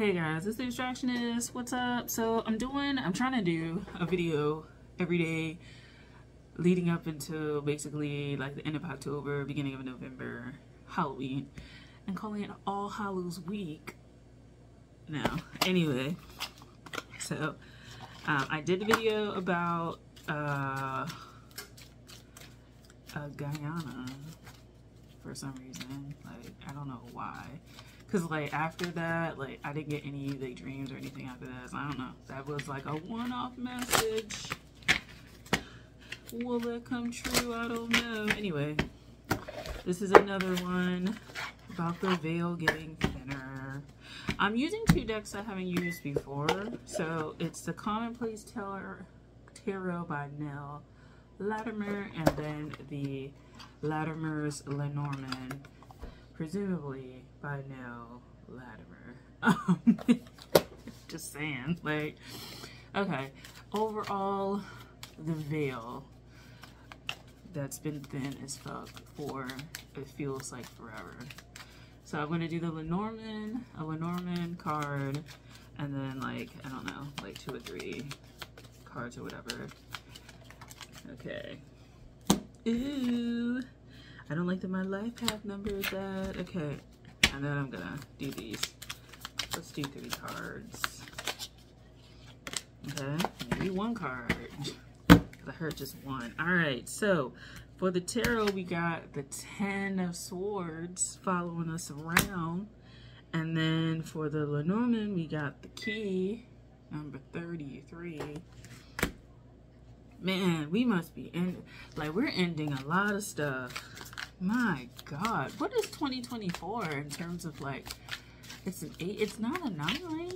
Hey guys, it's the Distractionist. What's up? So I'm trying to do a video every day leading up into basically like the end of October, beginning of November, Halloween, and calling it All Hallows Week. Now, anyway, so I did a video about Guyana for some reason. Like, I don't know why. Cause like after that, like I didn't get any like dreams or anything after that. So I don't know. That was like a one-off message. Will that come true? I don't know. Anyway, this is another one about the veil getting thinner. I'm using two decks I haven't used before. So it's the Commonplace Tarot by Nell Latimer, and then the Latimer's Lenormand, presumably by Nell Latimer. Just saying, like, okay, overall, the veil that's been thin as fuck for, it feels like forever. So I'm gonna do the Lenormand, a Lenormand card, and then like, I don't know, like 2 or 3 cards or whatever. Okay. Ooh, I don't like that my life path number is that. Okay, and then I'm gonna do these. Let's do 3 cards. Okay, maybe 1 card. I heard just 1. All right, so for the tarot, we got the 10 of Swords following us around. And then for the Lenormand, we got the key, number 33. Man, we must be we're ending a lot of stuff. My God, what is 2024 in terms of like, it's an 8, it's not a 9.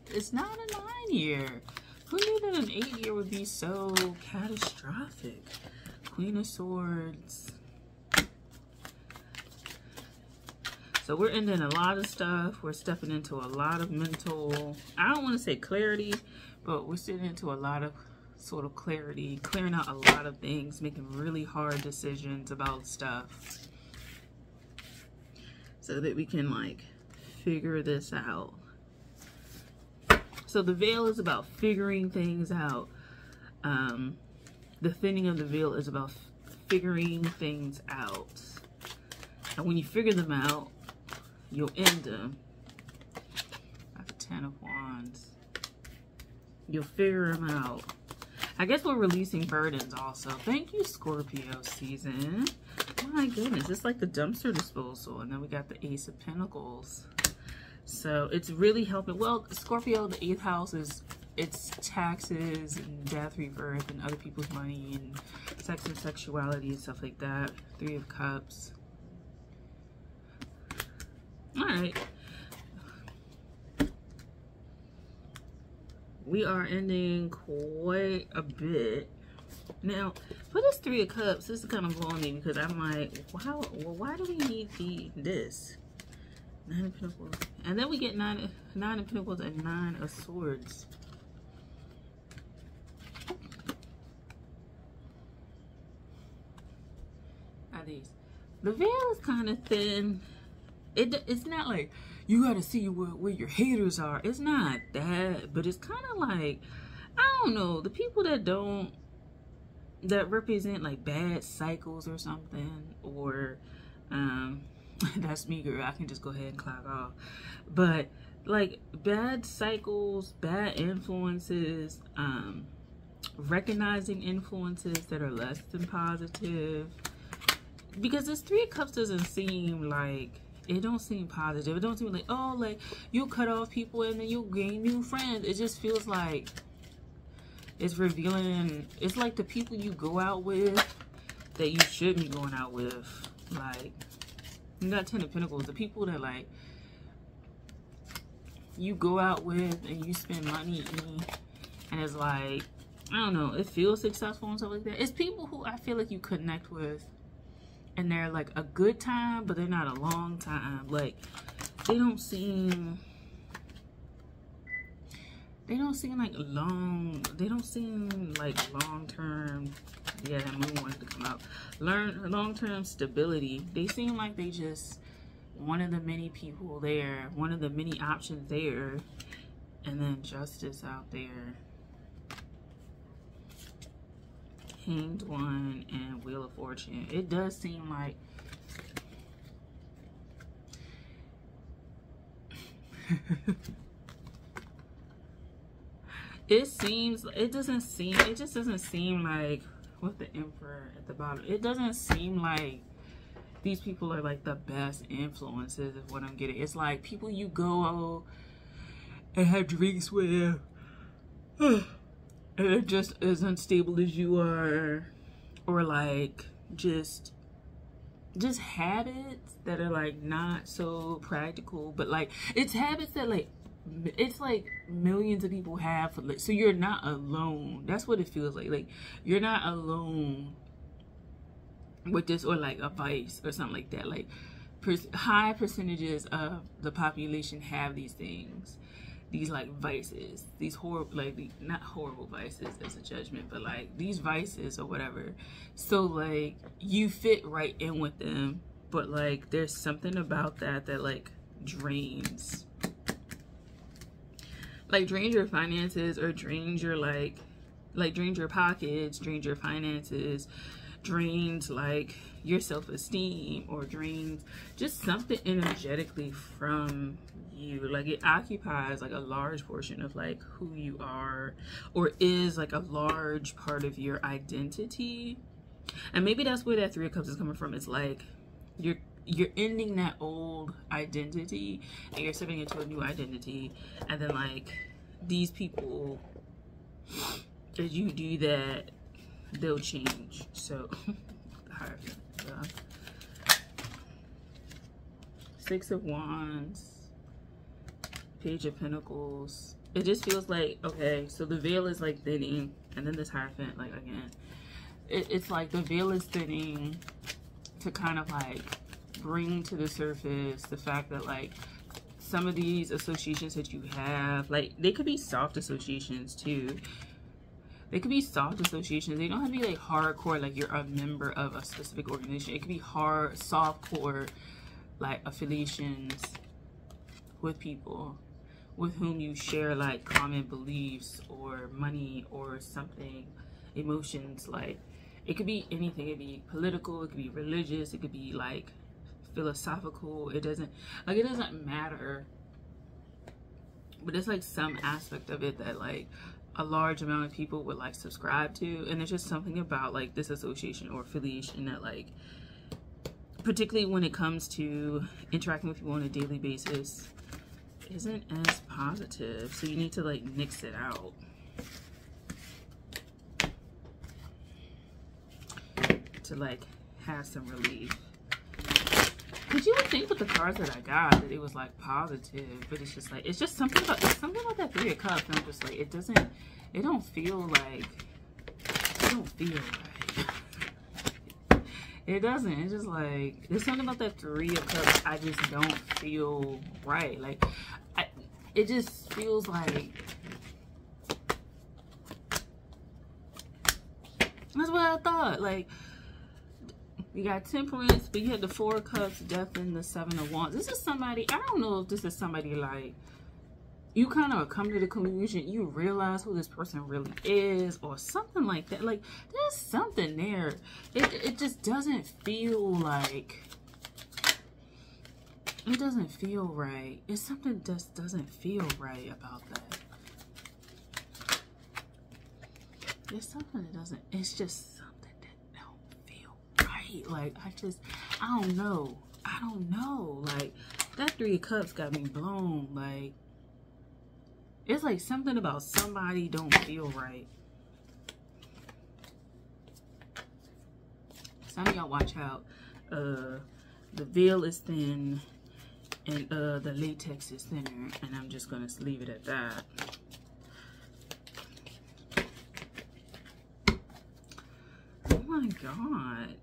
It's not a 9 year. Who knew that an 8 year would be so catastrophic? Queen of Swords. So we're ending a lot of stuff. We're stepping into a lot of mental, I don't want to say clarity, but we're stepping into a lot of sort of clarity, clearing out a lot of things, making really hard decisions about stuff so that we can like figure this out. So the veil is about figuring things out. The thinning of the veil is about figuring things out. And when you figure them out, you'll end them. Like a 10 of Wands. You'll figure them out. I guess we're releasing burdens also. Thank you, Scorpio season. My goodness, it's like the dumpster disposal. And then we got the Ace of Pentacles. So it's really helping. Well, Scorpio, the 8th house is, it's taxes and death, rebirth, and other people's money, and sex and sexuality and stuff like that. 3 of Cups. All right. We are ending quite a bit. Now, for this 3 of Cups, this is kind of blowing me because I'm like, wow, well, why do we need this? 9 of Pentacles. And then we get 9 of Pentacles and 9 of Swords. Are these? The veil is kind of thin. It's not like you gotta see where your haters are. It's not that, but it's kind of like, I don't know, the people that represent like bad cycles or something, or that's me, girl. I can just go ahead and clock off. But like bad cycles, bad influences, recognizing influences that are less than positive. Because this 3 of Cups doesn't seem like, it don't seem positive. It don't seem like, oh, like you cut off people and then you gain new friends. It just feels like it's revealing, it's like the people you go out with that you shouldn't be going out with. Like, you got 10 of Pentacles, the people that like you go out with and you spend money and it's like, I don't know, it feels successful and stuff like that. It's people who I feel like you connect with and they're like a good time, but they're not a long time. Like, they don't seem like long-term. Yeah, that moon wanted to come out. Long-term stability. They seem like they just one of the many people there, one of the many options there, and then Justice out there. Hanged One and Wheel of Fortune. It does seem like it just doesn't seem like, with the Emperor at the bottom, it doesn't seem like these people are like the best influences is what I'm getting. It's like people you go and have drinks with and they're just as unstable as you are, or like just habits that are like not so practical, but like it's habits that like it's like millions of people have, so you're not alone. That's what it feels like you're not alone with this, or like a vice or something like that. Like high percentages of the population have these things, these like vices, these horrible, like not horrible vices as a judgment, but like these vices or whatever. So like you fit right in with them, but like there's something about that like drains your finances, or drains your like drains your pockets, drains your finances, drains like your self-esteem, or drains just something energetically from you. Like it occupies like a large portion of like who you are, or is like a large part of your identity. And maybe that's where that Three of Cups is coming from. It's like you're ending that old identity and you're stepping into a new identity, and then like these people, as you do that, they'll change. So Six of Wands, Page of Pentacles. It just feels like, okay, so the veil is like thinning, and then this Hierophant, like again, it's like the veil is thinning to kind of like bring to the surface the fact that like some of these associations that you have, like they could be soft associations too. They could be soft associations. They don't have to be like hardcore, like you're a member of a specific organization. It could be hard, soft core, like affiliations with people with whom you share like common beliefs, or money, or something, emotions. Like it could be anything. It could be political, it could be religious, it could be like philosophical. It doesn't matter, but it's like some aspect of it that like a large amount of people would like subscribe to, and there's just something about like this association or affiliation that like, particularly when it comes to interacting with people on a daily basis, isn't as positive. So you need to like nix it out. To like have some relief. Because you would think with the cards that I got that it was like positive, but it's just like, it's something about that Three of Cups, and I'm just like, it don't feel right. It doesn't. It's just like, there's something about that Three of Cups I just don't feel right. Like, it just feels like, that's what I thought. Like, you got Temperance, but you had the Four of Cups, Death, and the Seven of Wands. This is somebody, I don't know if this is somebody like, you kind of come to the conclusion, you realize who this person really is, or something like that. Like, there's something there. It just doesn't feel like, it doesn't feel right. It's something just doesn't feel right about that. There's something that doesn't, it's just something that don't feel right. Like, I don't know. Like, that Three of Cups got me blown. Like, it's like something about somebody don't feel right. Some of y'all watch out. The veil is thin, and the latex is thinner, and I'm just gonna leave it at that. Oh my God.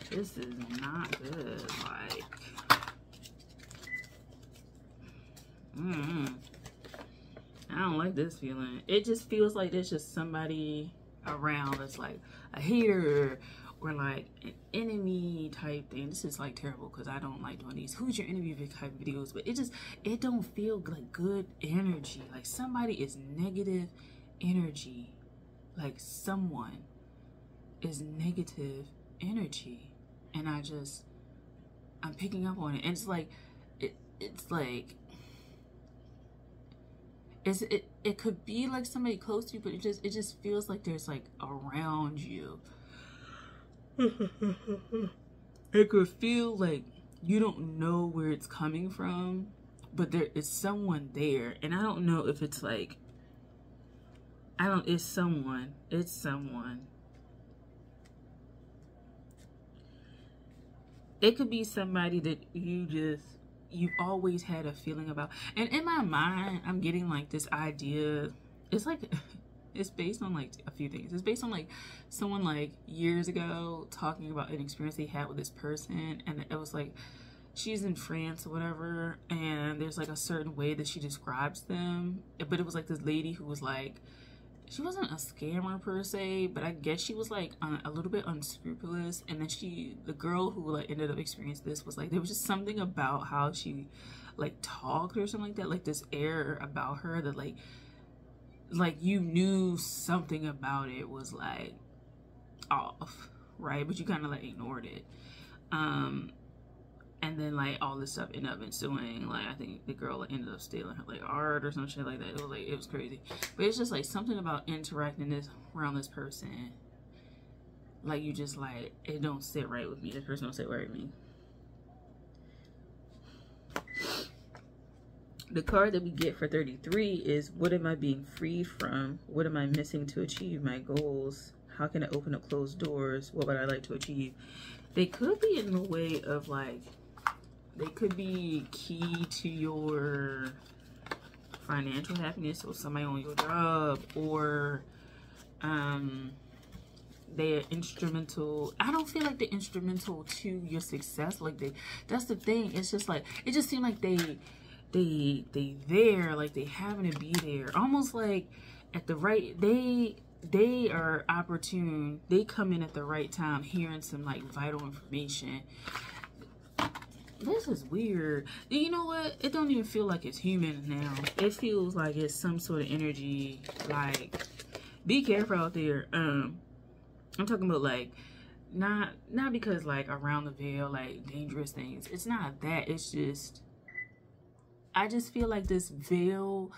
This is not good. Like, I don't like this feeling. It just feels like there's just somebody around that's like a hater, or like an enemy type thing. This is like terrible because I don't like doing these who's your enemy type videos, but it don't feel like good energy. Like somebody is negative energy. Like someone is negative energy, and I'm picking up on it, and it's like it could be like somebody close to you, but it just feels like there's like around you. It could feel like you don't know where it's coming from, but there is someone there, and I don't know if it's like it's someone. It could be somebody that you've always had a feeling about. And in my mind, I'm getting like this idea. It's like, it's based on like a few things. It's based on like someone like years ago talking about an experience they had with this person. And it was like, she's in France or whatever. And there's like a certain way that she describes them. But it was like this lady who was like, she wasn't a scammer per se, but I guess she was like a little bit unscrupulous. And then the girl who like ended up experiencing this was like, there was just something about how she like talked or something like that, like this air about her that like you knew something about it was like off, right? But you kind of like ignored it. And then like all this stuff ended up ensuing. Like I think the girl like, ended up stealing her like art or some shit like that. It was crazy. But it's just like something about interacting around this person. Like you just like, it don't sit right with me. This person don't sit right with me. The card that we get for 33 is, what am I being free from? What am I missing to achieve my goals? How can I open up closed doors? What would I like to achieve? They could be in the way of like, they could be key to your financial happiness, or somebody on your job, or they're instrumental. I don't feel like they're instrumental to your success. Like that's the thing. It's just like, it just seems like they there, like they happen to be there, almost like at the right, they are opportune. They come in at the right time, hearing some like vital information. This is weird. You know what? It don't even feel like it's human now. It feels like it's some sort of energy. Like, be careful out there. I'm talking about like, not because like around the veil, like dangerous things. It's not that. It's just, I just feel like this veil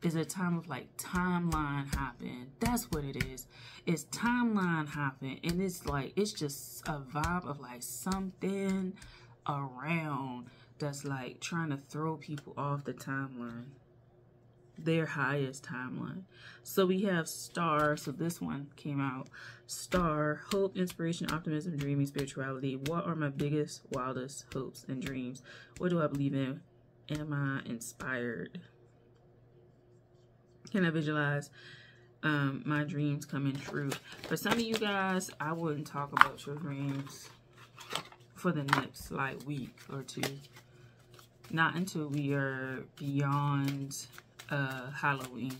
is a time of like timeline hopping. That's what it is. It's timeline hopping, and it's like, it's just a vibe of like something around that's like trying to throw people off the timeline, their highest timeline. So we have Star. So this one came out. Star: hope, inspiration, optimism, dreaming, spirituality. What are my biggest, wildest hopes and dreams? What do I believe in? Am I inspired? Can I visualize my dreams coming true? For some of you guys, I wouldn't talk about your dreams for the next like week or two. Not until we are beyond Halloween.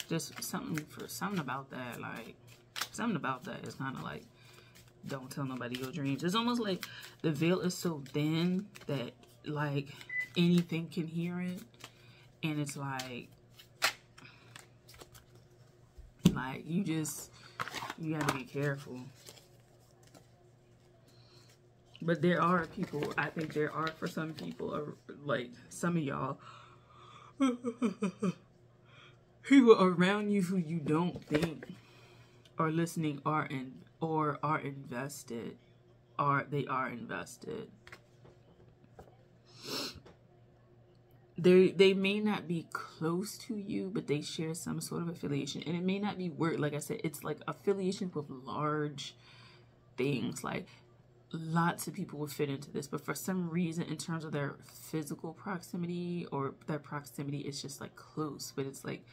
Just something about that, like something about that is kind of like, don't tell nobody your dreams. It's almost like the veil is so thin that like anything can hear it, and it's like you gotta be careful. But there are people, I think there are, for some people, like some of y'all, people around you who you don't think are listening or are invested, they are invested. They may not be close to you, but they share some sort of affiliation. And it may not be work. Like I said, it's like affiliation with large things. Like lots of people will fit into this. But for some reason, in terms of their physical proximity or their proximity, it's just like close. But it's like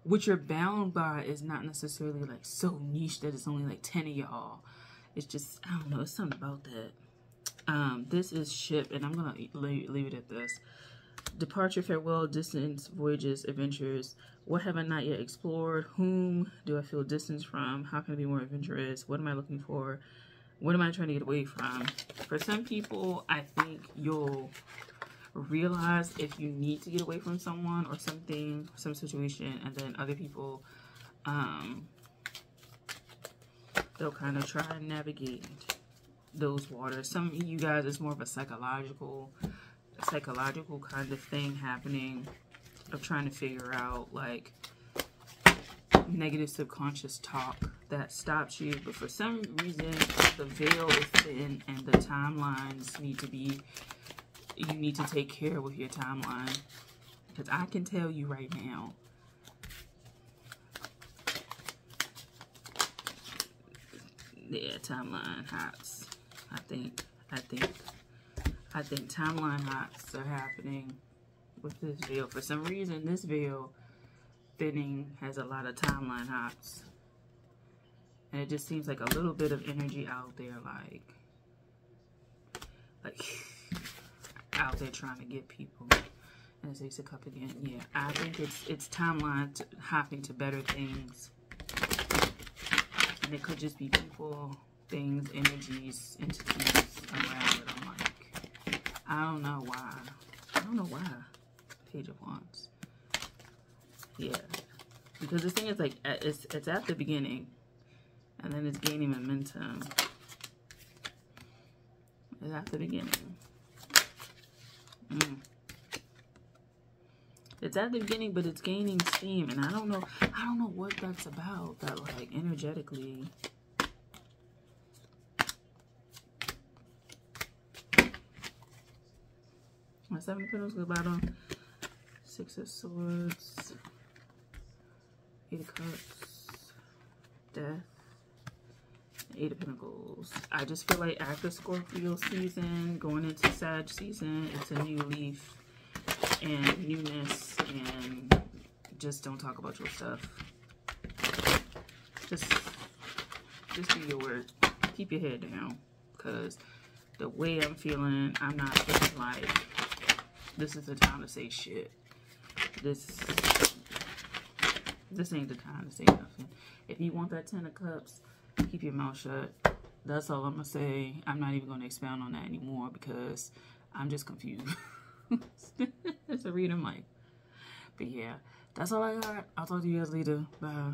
what you're bound by is not necessarily like so niche that it's only like 10 of y'all. It's just, I don't know. It's something about that. This is ship, and I'm going to leave it at this. Departure, farewell, distance, voyages, adventures. What have I not yet explored? Whom do I feel distance from? How can I be more adventurous? What am I looking for? What am I trying to get away from? For some people, I think you'll realize if you need to get away from someone or something, some situation, and then other people, they'll kind of try and navigate those waters. Some of you guys, it's more of a psychological kind of thing happening, of trying to figure out like negative subconscious talk that stops you. But for some reason, the veil is thin and the timelines need to be, you need to take care with your timeline, because I can tell you right now, yeah, timeline hops. I think timeline hops are happening with this veil. For some reason, this veil thinning has a lot of timeline hops, and it just seems like a little bit of energy out there, like out there trying to get people. And it's Ace of Cups again. Yeah, I think it's timeline hopping to better things, and it could just be people, things, energies, entities around it. I'm like, I don't know why. Page of Wands. Yeah, because the thing is, like, it's at the beginning, and then it's gaining momentum. It's at the beginning. It's at the beginning, but it's gaining steam, and I don't know what that's about. That, like, energetically. My Seven of Pentacles at the bottom. Six of Swords. Eight of Cups. Death. Eight of Pentacles. I just feel like after Scorpio season, going into Sag season, it's a new leaf and newness, and just don't talk about your stuff. Just do your work. Keep your head down, because the way I'm feeling, I'm not feeling like this is the time to say shit. This ain't the time to say nothing. If you want that 10 of Cups, keep your mouth shut. That's all I'm gonna say. I'm not even gonna expound on that anymore, because I'm just confused. It's a reading, like. But yeah, that's all I got. I'll talk to you guys later. Bye.